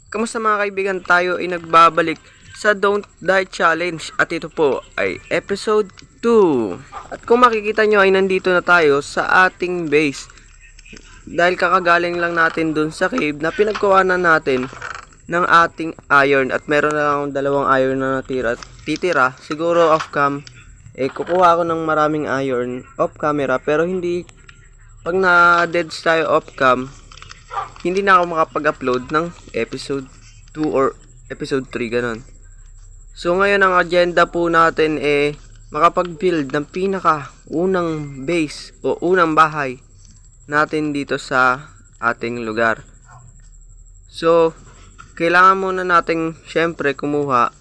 Kamusta mga kaibigan, tayo ay nagbabalik sa Don't Die Challenge at ito po ay episode 2. At kung makikita nyo ay nandito na tayo sa ating base. Dahil kakagaling lang natin dun sa cave na pinagkuhanan natin ng ating iron. At meron na akong dalawang iron na titira. Siguro off cam, kukuha ako ng maraming iron off camera. Pero hindi, pag na-deads tayo off cam, hindi na ako makapag-upload ng episode 2 or episode 3, ganun. So ngayon ang agenda po natin makapag-build ng pinaka-unang base o unang bahay natin dito sa ating lugar. So kailangan muna nating syempre kumuha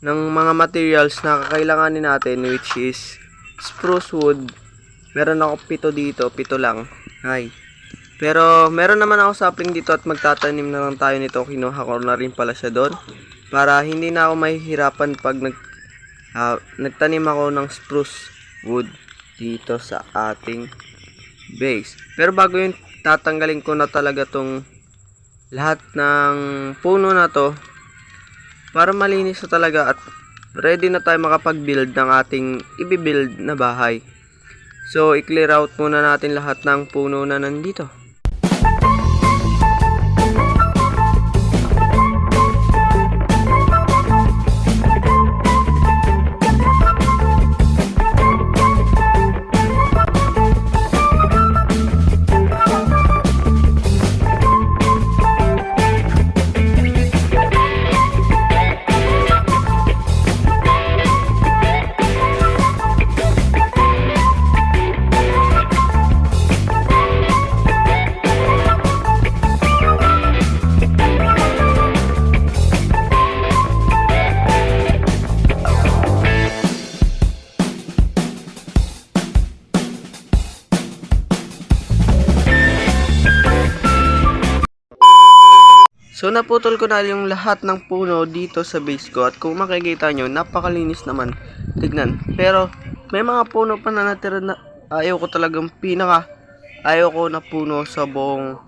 ng mga materials na kakailanganin natin, which is spruce wood. Meron ako 7 dito, 7 lang. Hay. Pero meron naman ako sapling dito at magtatanim na lang tayo nito. Kinuha ko na rin pala siya doon para hindi na ako mahihirapan pag nagtanim ako ng spruce wood dito sa ating base. Pero bago yun, tatanggalin ko na talaga tong lahat ng puno na to para malinis na talaga at ready na tayo makapag-build ng ating i-build na bahay. So i-clear out muna natin lahat ng puno na nandito. So naputol ko na yung lahat ng puno dito sa base ko at kung makikita nyo, napakalinis naman tignan. Pero may mga puno pa na natira na ayaw ko talagang ayaw ko na puno sa buong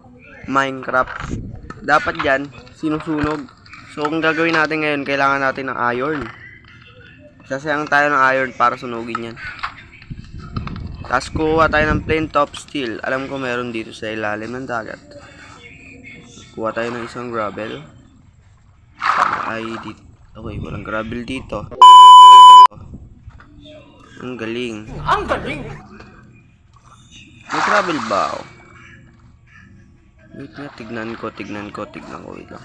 Minecraft. Dapat yan sinusunog. So kung gagawin natin ngayon, kailangan natin ng iron. Sasayang tayo ng iron para sunugin yan. Tapos kuha tayo ng plain top steel. Alam ko meron dito sa ilalim ng dagat. Kuha tayo ng isang gravel. Ay, dito. Okay, walang gravel dito. Ang galing. Ang galing! May gravel ba ako? Wait nga, tignan ko. Wait lang.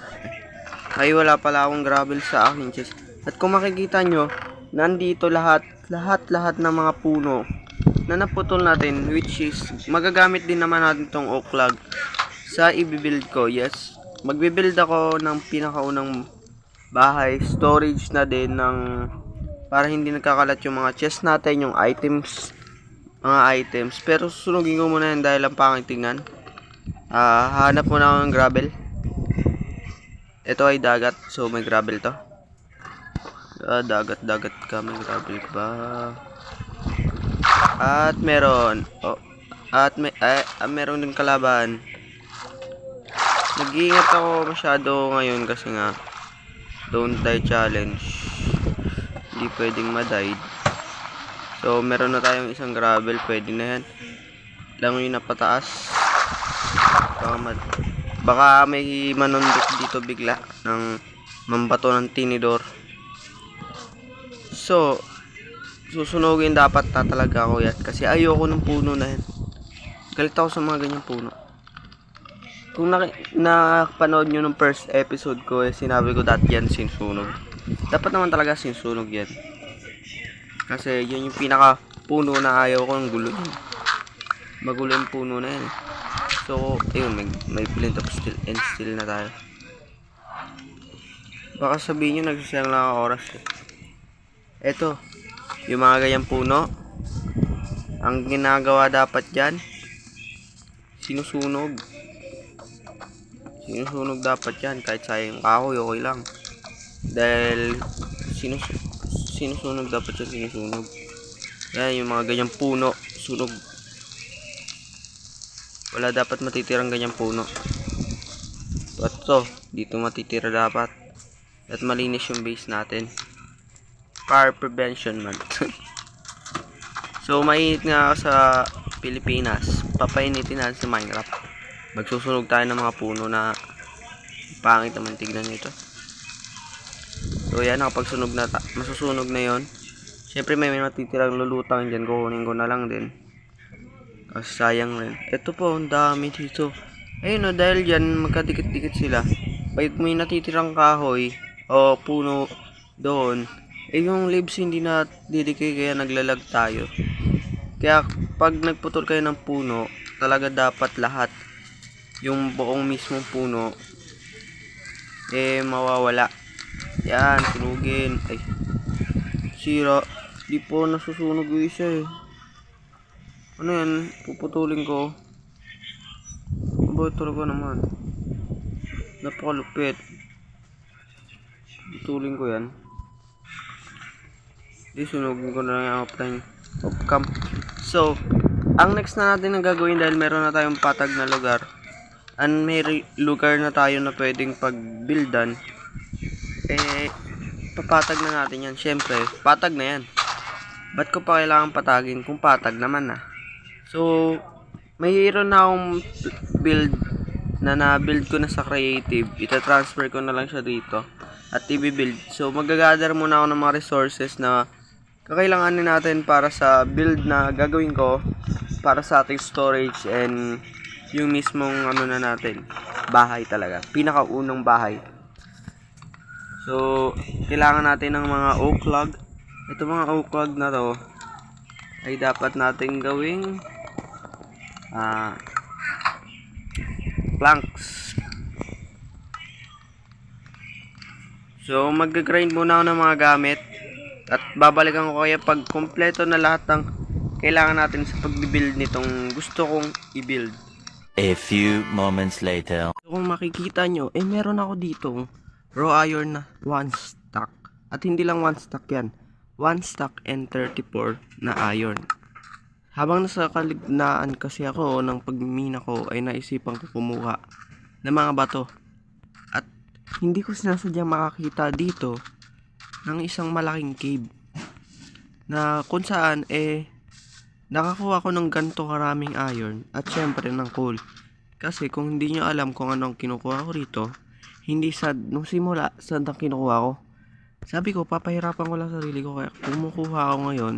Ay, wala pala akong gravel sa akin. At kung makikita nyo, nandito lahat ng mga puno na naputol natin, which is, magagamit din naman natin tong oak log sa i-build ko. Yes, magbi-build ako ng pinakaunang bahay, storage na din ng para hindi nagkakalat yung mga chest natin, yung mga items. Pero susunugin ko muna yan dahil ang pangit tingnan. Hanap muna ako ng gravel. Ito ay dagat, so may gravel to. Dagat ka, may gravel ba? At meron meron din kalaban. Nag-iingat ako masyado ngayon kasi nga Don't Die Challenge, hindi pwedeng ma-died. So meron na tayong isang gravel, pwede na yan. Lang yung napataas. Baka may manundok dito bigla ng mambato ng tinidor. So susunugin dapat talaga ako yan kasi ayoko ng puno na yan. Galit ako sa mga ganyang puno. Kung napanood nyo ng first episode ko, sinabi ko dati yan sinusunog. Dapat naman talaga sinusunog yan. Kasi yun yung pinaka puno na ayaw ko ng gulo yan. Magulo yung puno na yan. So, ayun, may flint of steel and steel na tayo. Baka sabihin nyo, nagsasayang lang ako oras Eto, yung mga ganyang puno, ang ginagawa dapat dyan, sinusunog dapat yan. Kahit sayang kahoy, okay lang. Dahil sinusunog dapat yan, yan yung mga ganyang puno, sunog. Wala dapat matitirang ganyang puno. At to. Dito matitira dapat. At malinis yung base natin. Fire prevention man. So, mainit nga sa Pilipinas. Papainitin natin sa Minecraft. Magsusunog tayo ng mga puno na pangit naman tignan nito. So, yan. Nakapagsunog na masusunog na yon. Siyempre, may matitirang lulutang dyan. Kukunin ko na lang din. Kasi sayang rin. Ito po, ang dami dito. Ayun o, dahil dyan, magkadikit-dikit sila. Pag may natitirang kahoy o puno doon, yung leaves hindi na didikay kaya naglalag tayo. Kaya pag nagputol kayo ng puno, talaga dapat lahat yung buong mismong puno mawawala. Yan, sunugin. Ay, sira. Di po nasusunog yung isa Ano yan? Puputulin ko. Talaga naman. Napakalupit. Puputulin ko yan. Di sunugin ko na lang yung offline of camp. So, ang next na natin ang gagawin dahil meron na tayong patag na lugar. And may lugar na tayo na pwedeng pag-buildan. Papatag na natin yan. Siyempre, patag na yan. Ba't ko pa kailangan patagin kung patag naman na? So, mayroon na akong build na na-build ko na sa creative. Ita-transfer ko na lang siya dito. At i-build. So, magagather muna ako ng mga resources na kakailanganin natin para sa build na gagawin ko para sa ating storage and yung mismong ano na natin, bahay talaga, pinakaunang bahay. So, kailangan natin ng mga oak log. Ito mga oak log na to ay dapat natin gawing planks. So, mag-grind muna ako ng mga gamit. At babalikan ko kaya pag kompleto na lahat ng kailangan natin sa pag-build nitong gusto kong i-build. A few moments later. So, kung makikita nyo, meron ako dito raw iron na 1 stack. At hindi lang 1 stack yan. 1 stack and 34 na iron. Habang nasa kalagitnaan kasi ako ng pagmina ko ay naisipan ko kumuha ng mga bato. At hindi ko sinasadyang makakita dito ng isang malaking cave na kung saan nakakuha ko ng ganito karaming iron at syempre ng coal. Kasi kung hindi nyo alam kung anong kinukuha ko rito, hindi nung simula sad ang kinukuha ko. Sabi ko papahirapan ko lang sarili ko kaya kumukuha ako ngayon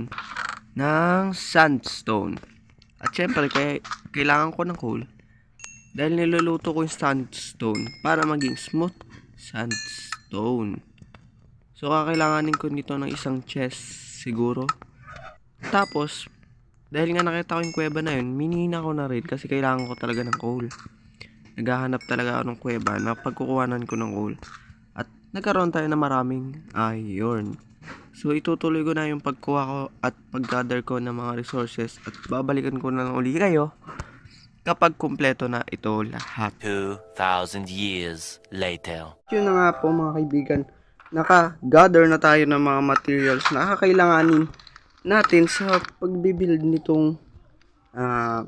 ng sandstone. At syempre kailangan ko ng coal dahil niluluto ko yung sandstone para maging smooth sandstone. So, kakailanganin ko nito ng isang chest siguro. Tapos, dahil nga nakita ko yung kuweba na yun, minina ko na rin kasi kailangan ko talaga ng coal. Naghahanap talaga ako ng kuweba na pagkukuhanan ko ng coal. At nagkaroon tayo na maraming iron. So, itutuloy ko na yung pagkuha ko at pag-gather ko ng mga resources at babalikan ko na lang uli kayo kapag kumpleto na ito lahat. 2,000 years later. Yun na nga po mga kaibigan. Naka-gather na tayo ng mga materials na kakailanganin natin sa pagbibuild nitong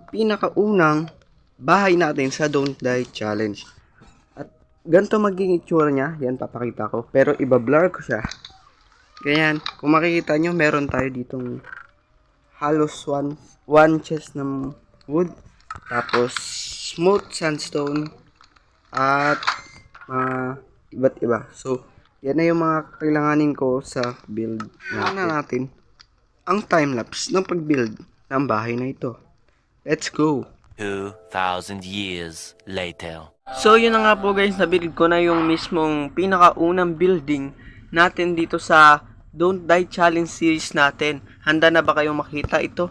pinakaunang bahay natin sa Don't Die Challenge. At ganito magiging itsura niya. Yan, papakita ko. Pero iba-blur ko siya. Ganyan. Kung makikita nyo, meron tayo ditong halos one chest ng wood. Tapos, smooth sandstone. At iba't iba. So, yan na yung mga kailanganin ko sa build natin. Ang timelapse ng pag-build ng bahay na ito. Let's go! 2,000 years later. So, yun na nga po guys, na-build ko na yung mismong pinakaunang building natin dito sa Don't Die Challenge series natin. Handa na ba kayong makita ito?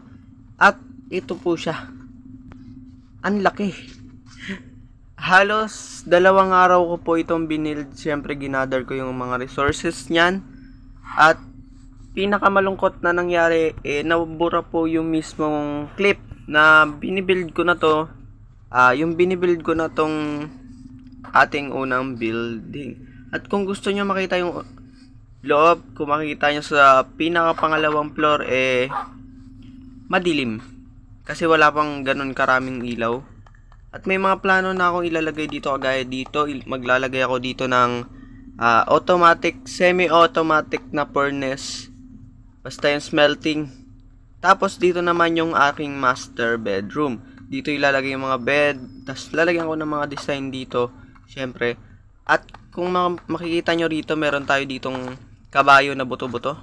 At ito po siya. Ang laki. Halos 2 araw ko po itong binild. Siyempre ginather ko yung mga resources niyan. At pinakamalungkot na nangyari, nabura po yung mismong clip na binibuild ko na to. Yung binibuild ko na tong ating unang building. At kung gusto nyo makita yung loob, kung makikita nyo sa pinakapangalawang floor, madilim. Kasi wala pang ganun karaming ilaw. At may mga plano na akong ilalagay dito kagaya dito. Maglalagay ako dito ng automatic, semi-automatic na furnace. Basta yung smelting. Tapos dito naman yung aking master bedroom. Dito ilalagay yung mga bed. Tapos lalagyan ko ng mga design dito. Syempre. At kung makikita nyo rito, meron tayo ditong kabayo na buto-buto.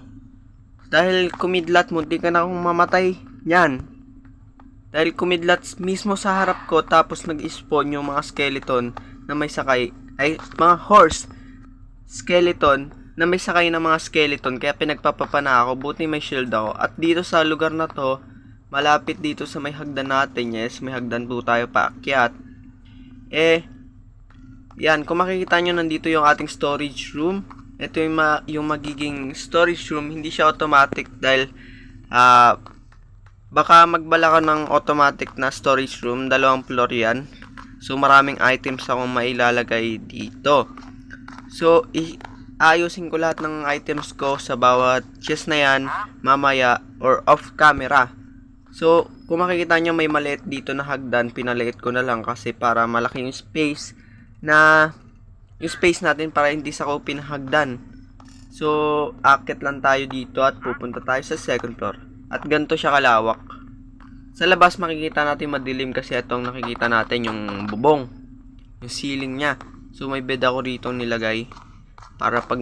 Dahil kumidlat, munti ka na akong mamatay. Yan. Dahil kumidlat mismo sa harap ko, tapos nag-spawn yung mga skeleton na may sakay. Ay, mga horse skeleton na may sakay ng mga skeleton. Kaya pinagpapapana ako. Buti may shield ako. At dito sa lugar na to, malapit dito sa may hagdan natin. Yes, may hagdan po tayo paakyat. Yan. Kung makikita nyo, nandito yung ating storage room. Ito yung magiging storage room. Hindi siya automatic dahil baka magbala ka ng automatic na storage room. 2 floor yan. So maraming items akong mailalagay dito. So ayusin ko lahat ng items ko sa bawat chest na yan mamaya or off camera. So kung makikita nyo, may maliit dito na hagdan. Pinaliit ko na lang kasi para malaki yung space natin para hindi sa kopin hagdan. So akit lang tayo dito at pupunta tayo sa second floor. At ganito siya kalawak. Sa labas makikita natin madilim kasi itong nakikita natin yung bubong. Yung ceiling niya. So may bed ako rito nilagay. Para pag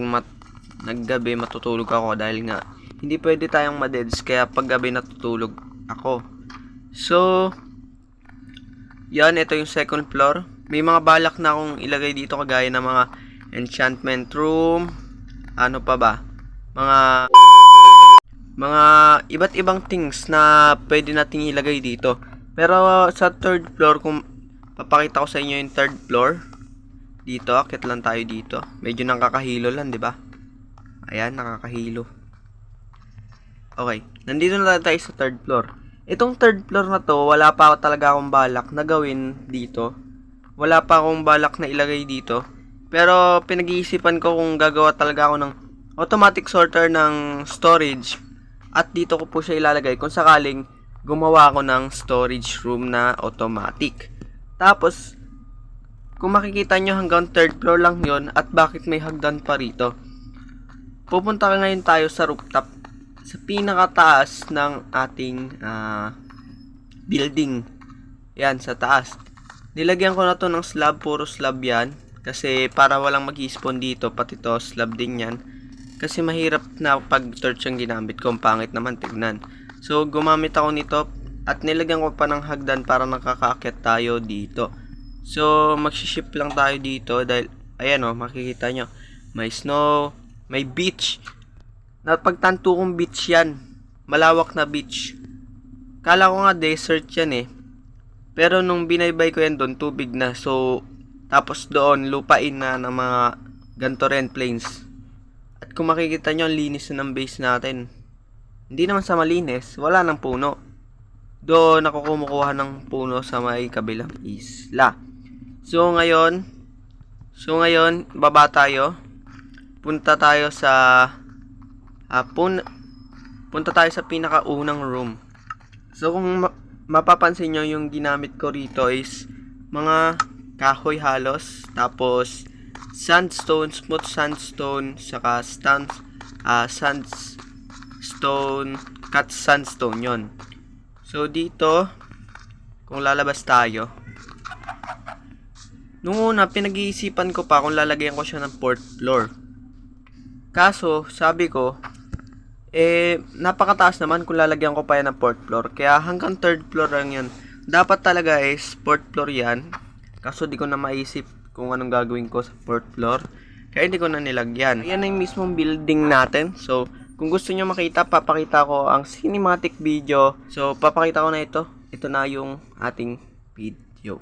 naggabi matutulog ako dahil nga hindi pwede tayong madeds. Kaya pag gabi natutulog ako. So yan, ito yung second floor. May mga balak na akong ilagay dito kagaya ng mga enchantment room. Ano pa ba? Mga iba't ibang things na pwede natin ilagay dito. Pero sa third floor, kung papakita ko sa inyo yung third floor, dito, akit lang tayo dito. Medyo nakakahilo lang, di ba? Ayan, nakakahilo. Okay, nandito na tayo sa third floor. Itong third floor na to, wala pa talaga akong balak na gawin dito. Wala pa akong balak na ilagay dito. Pero pinag-iisipan ko kung gagawa talaga ako ng automatic sorter ng storage. At dito ko po siya ilalagay kung sakaling gumawa ako ng storage room na automatic. Tapos, kung makikita nyo hanggang third floor lang yon. At bakit may hagdan pa rito? Pupunta ngayon tayo sa rooftop. Sa pinakataas ng ating building. Yan, sa taas. Nilagyan ko na to ng slab. Puro slab yan. Kasi para walang mag-spawn dito. Pati to slab din yan. Kasi mahirap na pag torch ang ginamit ko. Ang pangit naman tignan. So gumamit ako nito. At nilagyan ko pa ng hagdan para nakakaakyat tayo dito. So magsiship lang tayo dito. Dahil ayan o, makikita nyo. May snow. May beach. Napagtanto kong beach yan. Malawak na beach. Kala ko nga desert yan eh. Pero nung binaybay ko yan doon, tubig na. So tapos doon lupain na ng mga ganto rin plains. At kung makikita nyo, ang linis na ng base natin. Hindi naman sa malinis, wala ng puno. Doon ako kumukuha ng puno sa may kabilang isla. So ngayon, baba tayo. Punta tayo sa pinakaunang room. So kung mapapansin nyo, yung ginamit ko rito is mga kahoy halos, tapos sandstone, smooth sandstone, saka sandstone, cut sandstone yon. So dito, kung lalabas tayo, nung una pinag-iisipan ko pa kung lalagyan ko siya ng 4th floor. Kaso sabi ko, napakataas naman kung lalagyan ko pa yan ng 4th floor. Kaya hanggang 3rd floor lang yan. Dapat talaga is 4th floor yan. Kaso di ko na maisip kung anong gagawin ko sa 4th floor. Kaya hindi ko na nilagyan. Ayan na yung mismong building natin. So, kung gusto nyo makita, papakita ko ang cinematic video. So, papakita ko na ito. Ito na yung ating video.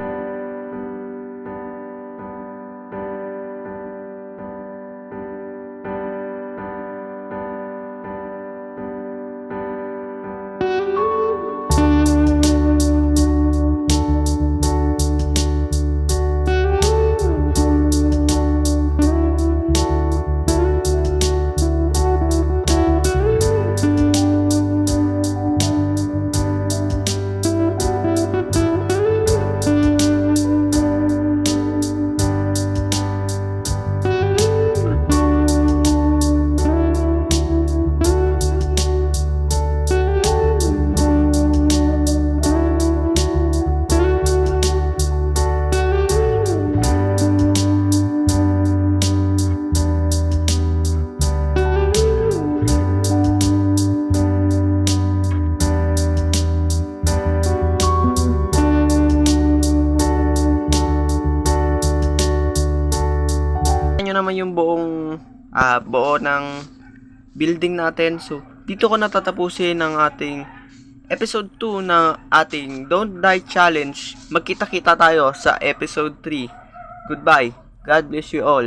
naman yung buo ng building natin. So, dito ko natatapusin ang ating episode 2 ng ating Don't Die Challenge. Magkita-kita tayo sa episode 3. Goodbye. God bless you all.